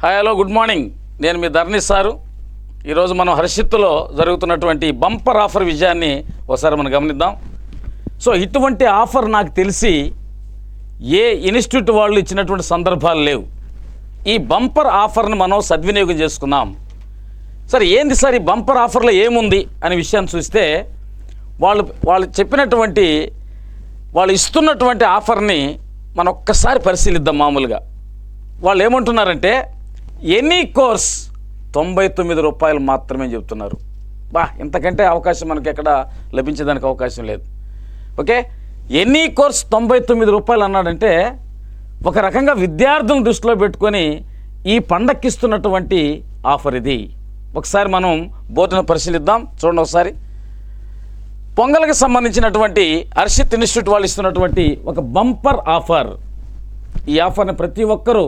Hi hello good morning. నేను మీ ధర్ని sir. ఈరోజు మనం హర్షిత్తులో జరుగుతున్నటువంటి బంపర్ ఆఫర్ విజయాన్ని ఒకసారి మనం గమనిద్దాం. సో ఇటువంటి ఆఫర్ నాకు తెలిసి ఏ ఇన్స్టిట్యూట్ వాళ్ళు ఇచ్చినటువంటి సందర్భాలు లేవు. ఈ బంపర్ ఆఫర్ని మనం సద్వినియోగం చేసుకుందాం. సరే ఏంది సార్ ఈ బంపర్ ఆఫర్లో ఏముంది అనే విషయాన్ని చూస్తే వాళ్ళు చెప్పినటువంటి వాళ్ళు ఇస్తున్నటువంటి ఆఫర్ని మనం ఒక్కసారి పరిశీలిద్దాం. మామూలుగా వాళ్ళు ఏమంటున్నారంటే ఎనీ కోర్స్ 99 రూపాయలు మాత్రమే చెప్తున్నారు. ఇంతకంటే అవకాశం మనకి ఎక్కడ లభించేదానికి అవకాశం లేదు. ఓకే, ఎనీ కోర్స్ 99 రూపాయలు అన్నాడంటే ఒక రకంగా విద్యార్థులను దృష్టిలో పెట్టుకొని ఈ పండక్కిస్తున్నటువంటి ఆఫర్ ఇది. ఒకసారి మనం బోర్డును పరిశీలిద్దాం. చూడండి ఒకసారి. పొంగల్కి సంబంధించినటువంటి హర్షిత్ ఇన్స్టిట్యూట్ వాళ్ళు ఇస్తున్నటువంటి ఒక బంపర్ ఆఫర్. ఈ ఆఫర్ని ప్రతి ఒక్కరూ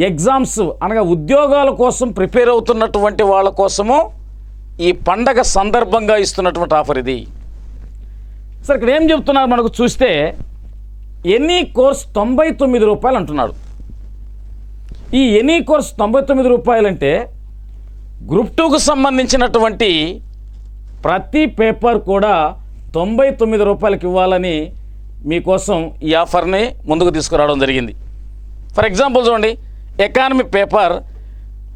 ఎగ్జామ్స్ అనగా ఉద్యోగాల కోసం ప్రిపేర్ అవుతున్నటువంటి వాళ్ళ కోసము ఈ పండగ సందర్భంగా ఇస్తున్నటువంటి ఆఫర్ ఇది. సరే ఇక్కడ ఏం చెప్తున్నారు మనకు చూస్తే ఎనీ కోర్స్ 99 రూపాయలు అంటున్నాడు. ఈ ఎనీ కోర్స్ 99 రూపాయలు అంటే గ్రూప్ 2కు సంబంధించినటువంటి ప్రతి పేపర్ కూడా 99 రూపాయలకి ఇవ్వాలని మీకోసం ఈ ఆఫర్ని ముందుకు తీసుకురావడం జరిగింది. ఫర్ ఎగ్జాంపుల్ చూడండి, ఎకానమీ పేపర్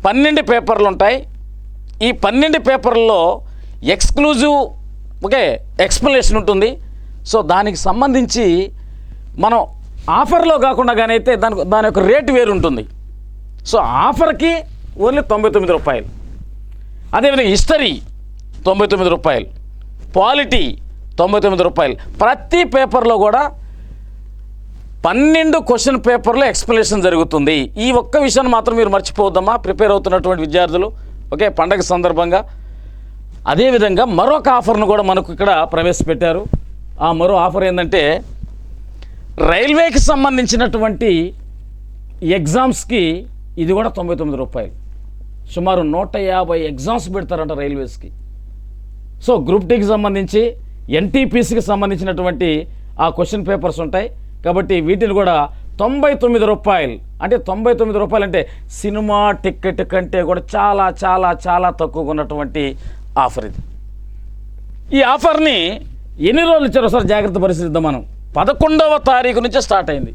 12 పేపర్లు ఉంటాయి. ఈ 12 పేపర్లలో ఎక్స్క్లూజివ్ ఎక్స్ప్లెనేషన్ ఉంటుంది. సో దానికి సంబంధించి మనం ఆఫర్లో కాకుండా కానీ అయితే దాని యొక్క రేటు వేరు ఉంటుంది. సో ఆఫర్కి ఓన్లీ 99 రూపాయలు. అదేవిధంగా హిస్టరీ 99 రూపాయలు, పాలిటీ 99 రూపాయలు. ప్రతి పేపర్లో కూడా 12 క్వశ్చన్ పేపర్లో ఎక్స్ప్లెనేషన్ జరుగుతుంది. ఈ ఒక్క విషయాన్ని మాత్రం మీరు మర్చిపోవద్దమ్మా ప్రిపేర్ అవుతున్నటువంటి విద్యార్థులు. ఓకే, పండగ సందర్భంగా. అదేవిధంగా మరొక ఆఫర్ను కూడా మనకు ఇక్కడ ప్రవేశపెట్టారు. ఆ మరో ఆఫర్ ఏంటంటే రైల్వేకి సంబంధించినటువంటి ఎగ్జామ్స్కి ఇది కూడా 99 రూపాయలు. సుమారు 150 ఎగ్జామ్స్ పెడతారంట రైల్వేస్కి. సో గ్రూప్ డీకి సంబంధించి ఎన్టీపీసీకి సంబంధించినటువంటి ఆ క్వశ్చన్ పేపర్స్ ఉంటాయి కాబట్టి వీటిని కూడా 99 రూపాయలు. అంటే 99 రూపాయలు అంటే సినిమా టికెట్ కంటే కూడా చాలా చాలా చాలా తక్కువగా ఉన్నటువంటి ఆఫర్ ఇది. ఈ ఆఫర్ని ఎన్ని రోజులు ఇచ్చారో సార్ జాగ్రత్త పరిశీలిద్దాం. మనం 11వ తారీఖు నుంచే స్టార్ట్ అయింది.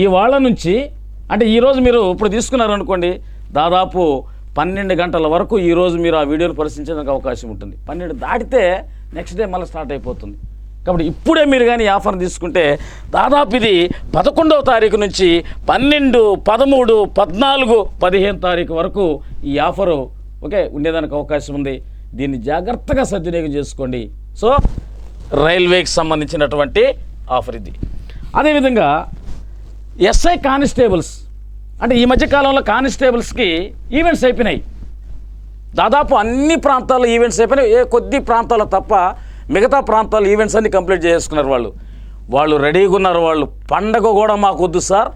ఇవాళ నుంచి అంటే ఈరోజు మీరు ఇప్పుడు తీసుకున్నారనుకోండి, దాదాపు 12 గంటల వరకు ఈరోజు మీరు ఆ వీడియోలు పరిశీలించడానికి అవకాశం ఉంటుంది. 12 దాటితే నెక్స్ట్ డే మళ్ళీ స్టార్ట్ అయిపోతుంది. కాబట్టి ఇప్పుడే మీరు కానీ ఈ ఆఫర్ తీసుకుంటే దాదాపు ఇది 11వ తారీఖు నుంచి 12, 13, 14, 15 తారీఖు వరకు ఈ ఆఫరు ఉండేదానికి అవకాశం ఉంది. దీన్ని జాగ్రత్తగా సద్వినియోగం చేసుకోండి. సో రైల్వేకి సంబంధించినటువంటి ఆఫర్ ఇది. అదేవిధంగా ఎస్ఐ కానిస్టేబుల్స్ అంటే ఈ మధ్యకాలంలో కానిస్టేబుల్స్కి ఈవెంట్స్ అయిపోయినాయి. దాదాపు అన్ని ప్రాంతాల్లో ఈవెంట్స్ అయిపోయినాయి. కొద్ది ప్రాంతాల్లో తప్ప మిగతా ప్రాంతాలు ఈవెంట్స్ అన్ని కంప్లీట్ చేసుకున్నారు. వాళ్ళు రెడీగా ఉన్నారు. వాళ్ళు పండగ కూడా మాకు వద్దు సార్,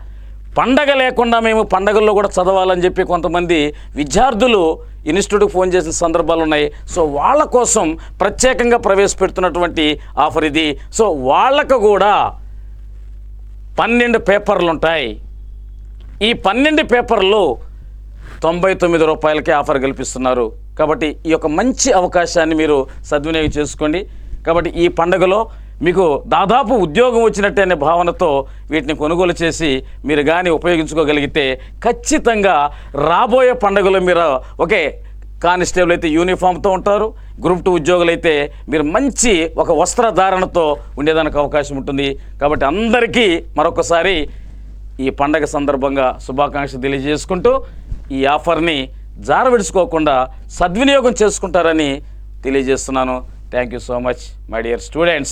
పండగ లేకుండా మేము పండగల్లో కూడా చదవాలని చెప్పి కొంతమంది విద్యార్థులు ఇన్స్టిట్యూట్కి ఫోన్ చేసిన సందర్భాలు ఉన్నాయి. సో వాళ్ళ కోసం ప్రత్యేకంగా ప్రవేశపెడుతున్నటువంటి ఆఫర్ ఇది. సో వాళ్ళకు కూడా 12 పేపర్లు ఉంటాయి. ఈ 12 పేపర్లు 99 రూపాయలకే ఆఫర్ కల్పిస్తున్నారు. కాబట్టి ఈ యొక్క మంచి అవకాశాన్ని మీరు సద్వినియోగం చేసుకోండి. కాబట్టి ఈ పండుగలో మీకు దాదాపు ఉద్యోగం వచ్చినట్టే అనే భావనతో వీటిని కొనుగోలు చేసి మీరు కానీ ఉపయోగించుకోగలిగితే ఖచ్చితంగా రాబోయే పండుగలో మీరు కానిస్టేబుల్ అయితే యూనిఫామ్తో ఉంటారు, గ్రూప్ 2 ఉద్యోగులు అయితే మీరు మంచి ఒక వస్త్రధారణతో ఉండేదానికి అవకాశం ఉంటుంది. కాబట్టి అందరికీ మరొకసారి ఈ పండగ సందర్భంగా శుభాకాంక్షలు తెలియజేసుకుంటూ ఈ ఆఫర్ని జారవిడుచుకోకుండా సద్వినియోగం చేసుకుంటారని తెలియజేస్తున్నాను. Thank you so much my dear students.